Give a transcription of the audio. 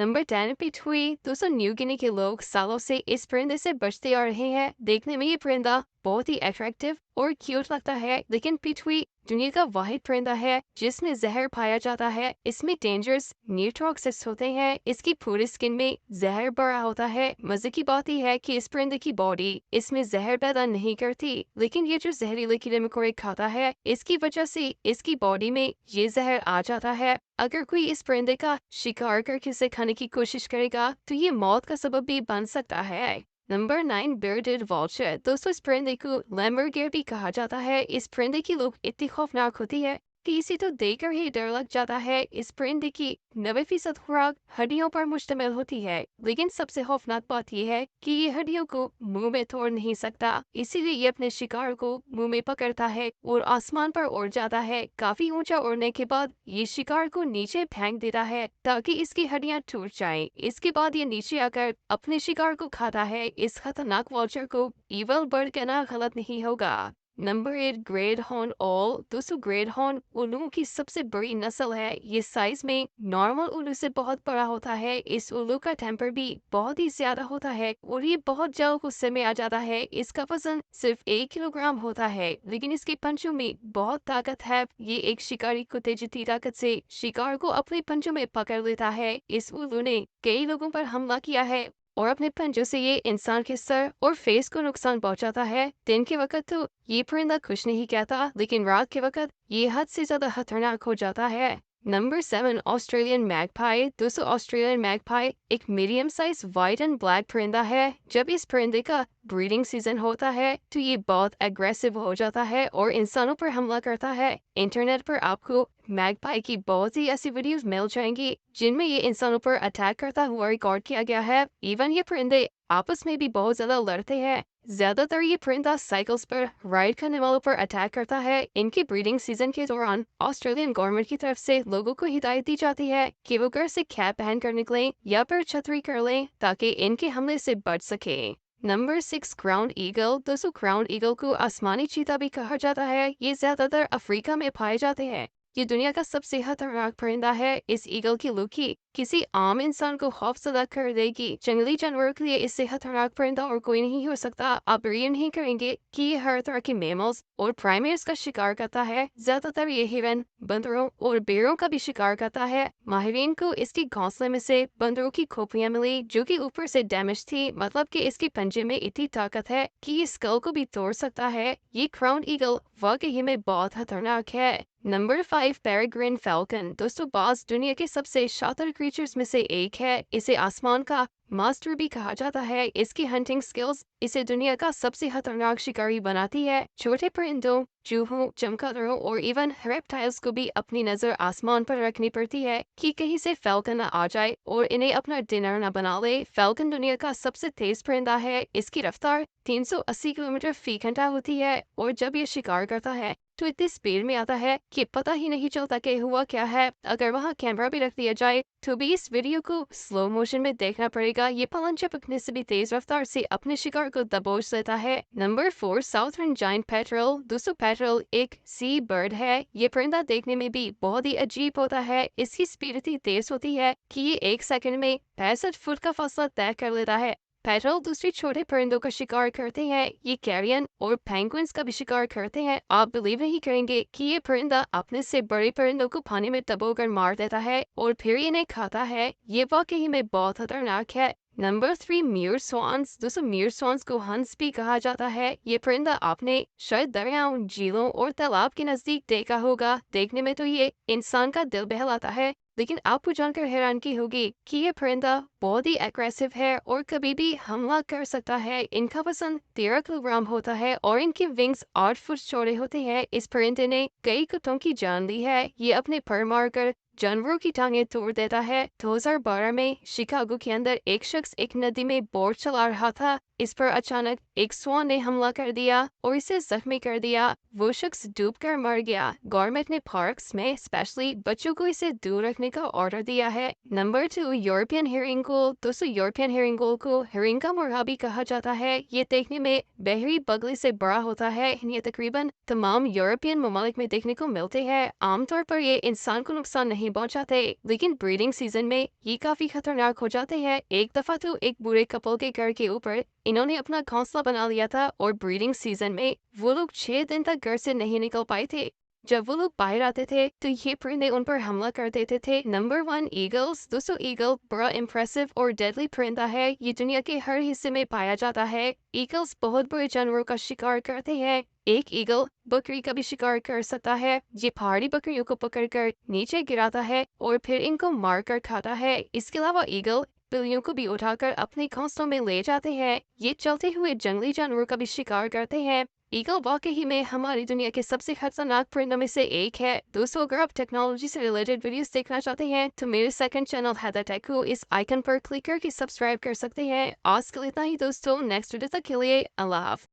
Number 10 पिटहुई। दोस्तों New Guinea के लोग सालों से इस परिंदे से बचते आ रहे हैं। देखने में ये परिंदा बहुत ही अट्रैक्टिव और क्यूट लगता है, लेकिन पिटहुई दुनिया का वाहिद परिंदा है जिसमें जहर पाया जाता है। इसमें डेंजरस न्यूट्रोक्सिस होते हैं। इसकी पूरी स्किन में जहर भरा होता है। मजे की बात यह है कि इस परिंदे की बॉडी इसमें जहर पैदा नहीं करती, लेकिन ये जो जहरीले कीड़े मकोड़े खाता है इसकी वजह से इसकी बॉडी में ये जहर आ जाता है। अगर कोई इस परिंदे का शिकार करके इसे खाने की कोशिश करेगा तो ये मौत का सबब भी बन सकता है। Number 9 bearded vulture। दोस्तों इस परिंदे को लैमबर्गियर भी कहा जाता है। इस परिंदे की लुक इतनी खौफनाक होती है कि इसे तो देखकर ही डर लग जाता है। इस परिंदे की 90% खुराक हड्डियों पर मुश्तमिल होती है, लेकिन सबसे खौफनाक बात यह है कि ये हड्डियों को मुंह में तोड़ नहीं सकता, इसीलिए ये अपने शिकार को मुंह में पकड़ता है और आसमान पर उड़ जाता है। काफी ऊंचा उड़ने के बाद ये शिकार को नीचे फेंक देता है ताकि इसकी हड्डियां टूट जाएं। इसके बाद ये नीचे आकर अपने शिकार को खाता है। इस खतरनाक वॉल्चर को इवल बर्ड कहना गलत नहीं होगा। नंबर 8 ग्रेट हॉर्न ओल। दोस्तों ग्रेट हॉर्न उल्लुओं की सबसे बड़ी नस्ल है। ये साइज में नॉर्मल उल्लू से बहुत बड़ा होता है। इस उल्लू का टेम्पर भी बहुत ही ज्यादा होता है और ये बहुत जल्द गुस्से में आ जाता है। इसका वजन सिर्फ 1 किलोग्राम होता है, लेकिन इसके पंजों में बहुत ताकत है। ये एक शिकारी को तेजी ताकत से शिकार को अपने पंजों में पकड़ लेता है। इस उल्लू ने कई लोगों पर हमला किया है और अपने पंजों से ये इंसान के सर और फेस को नुकसान पहुंचाता है। दिन के वक्त तो ये परिंदा कुछ नहीं कहता, लेकिन रात के वक्त ये हद से ज्यादा खतरनाक हो जाता है। Number 7 Australian magpie. दोस्तों ऑस्ट्रेलियन मैगपाई एक medium size white and black परिंदा है। जब इस परिंदे का ब्रीडिंग सीजन होता है तो ये बहुत एग्रेसिव हो जाता है और इंसानों पर हमला करता है। इंटरनेट पर आपको मैगपाई की बहुत सी ऐसी वीडियोस मिल जाएंगी जिनमें ये इंसानों पर अटैक करता हुआ रिकॉर्ड किया गया है। इवन ये परिंदे आपस में भी बहुत ज्यादा लड़ते हैं। ज्यादातर ये परिंदा साइकिल्स पर राइड करने वालों पर अटैक करता है। इनकी ब्रीडिंग सीजन के दौरान ऑस्ट्रेलियन गवर्नमेंट की तरफ से लोगों को हिदायत दी जाती है कि वो घर से कैप पहन कर निकलें या फिर छतरी कर लें ताकि इनके हमले से बच सके। Number 6 ground eagle. दोस्तों ग्राउंड ईगल को आसमानी चीता भी कहा जाता है। ये ज्यादातर अफ्रीका में पाए जाते हैं। ये दुनिया का सबसे खतरनाक परिंदा है। इस ईगल की लुकी किसी आम इंसान को खौफजदा कर देगी। जंगली जानवरों के लिए इससे खतरनाक परिंदा और कोई नहीं हो सकता। आप यकीन नहीं करेंगे कि ये हर तरह के मैमल्स और प्राइमेट्स का शिकार करता है। ज्यादातर ये हिरन, बंदरों और बेरों का भी शिकार करता है। माहिरीन को इसकी घोंसले में से बंदरों की खोपड़ियां मिली जो कि ऊपर से डैमेज थी, मतलब कि इसके पंजे में इतनी ताकत है कि ये स्कल को भी तोड़ सकता है। ये क्राउन ईगल वाकई में बहुत खतरनाक है। Number 5 peregrine falcon. दोस्तों बाज दुनिया के सबसे शातिर क्रीचर्स में से एक है। इसे आसमान का मास्टर भी कहा जाता है। इसकी हंटिंग स्किल्स इसे दुनिया का सबसे खतरनाक शिकारी बनाती है। छोटे परिंदों, चूहों, चमगादड़ों और इवन रेप्टाइल्स को भी अपनी नजर आसमान पर रखनी पड़ती है कि कहीं से फैल्कन न आ जाए और इन्हें अपना डिनर न बना ले। फैल्कन दुनिया का सबसे तेज परिंदा है। इसकी रफ्तार 380 किलोमीटर फी घंटा होती है और जब ये शिकार करता है तो इतनी स्पीड में आता है कि पता ही नहीं चलता कि हुआ क्या है। अगर वहाँ कैमरा भी रख दिया जाए तो भी इस वीडियो को स्लो मोशन में देखना पड़ेगा। ये पलन झपकने से भी तेज रफ्तार से अपने शिकार को दबोच लेता है। Number 4 southern giant petrol. दोस्तों पेट्रोल एक सी बर्ड है। ये परिंदा देखने में भी बहुत ही अजीब होता है। इसकी स्पीड इतनी तेज होती है कि ये 1 सेकंड में 65 फुट का फासला तय कर लेता है। पेट्रोल दूसरे छोटे परिंदों का शिकार करते हैं। ये कैरियन और पेंगुइन्स का भी शिकार करते हैं। आप बिलीव नहीं करेंगे कि ये परिंदा अपने से बड़े परिंदों को पानी में दबोकर मार देता है और फिर इन्हें खाता है। ये वाकई में बहुत खतरनाक है। Number 3 mute swans. दोस्तों म्यूर स्वान्स को हंस भी कहा जाता है। ये परिंदा आपने शायद दरियाओं, झीलों और तालाब के नजदीक देखा होगा। देखने में तो ये इंसान का दिल बहलाता है, लेकिन आपको जानकर हैरानगी होगी कि ये परिंदा बहुत ही एग्रेसिव है और कभी भी हमला कर सकता है। इनका वजन 13 किलोग्राम होता है और इनके विंग्स 8 फुट चौड़े होते हैं। इस परिंदे ने कई कुत्तों की जान ली है। ये अपने पर मारकर जानवरों की टांगें तोड़ देता है। 2012 में शिकागो के अंदर एक शख्स एक नदी में बोट चला रहा था। इस पर अचानक एक स्वान ने हमला कर दिया और इसे जख्मी कर दिया। वो शख्स डूबकर मर गया। गवर्नमेंट ने पार्क्स में स्पेशली बच्चों को इसे दूर रखने का ऑर्डर दिया है। नंबर 2 यूरोपियन हेरिंग गुल। दोस्तों यूरोपियन हेरिंग गुल को हेरिंग का मुर्गा भी कहा जाता है। ये देखने में बहरी बगले से बड़ा होता है। ये तकरीबन तमाम यूरोपियन ममालिक में देखने को मिलते हैं। आमतौर पर ये इंसान को नुकसान नहीं नहीं पहुंचाते, लेकिन ब्रीडिंग सीजन में ये काफी खतरनाक हो जाते हैं। एक दफा तो एक बूढ़े कपल के घर के ऊपर इन्होंने अपना घोंसला बना लिया था और ब्रीडिंग सीजन में वो लोग 6 दिन तक घर से नहीं निकल पाए थे। जब वो लोग बाहर आते थे तो ये परिंदे उन पर हमला कर देते थे। Number 1 eagles. दोस्तों, ईगल बड़ा इम्प्रेसिव और डेडली परिंदा है। ये दुनिया के हर हिस्से में पाया जाता है। ईगल्स बहुत बड़े जानवरों का शिकार करते हैं। एक ईगल बकरी का भी शिकार कर सकता है। ये पहाड़ी बकरियों को पकड़कर नीचे गिराता है और फिर इनको मार कर खाता है। इसके अलावा ईगल बिल्लियों को भी उठाकर अपने घोंसलों में ले जाते हैं। ये चलते हुए जंगली जानवरों का भी शिकार करते हैं। ईगल वाकई में हमारी दुनिया के सबसे खतरनाक परिंदों में से एक है। दोस्तों, अगर आप टेक्नोलॉजी से रिलेटेड वीडियोस देखना चाहते हैं तो मेरे सेकंड चैनल हैदर टेक को इस आइकन पर क्लिक करके सब्सक्राइब कर सकते हैं। आज के लिए इतना ही दोस्तों, नेक्स्ट वीडियो तक के लिए अल्लाह हाफ़िज़।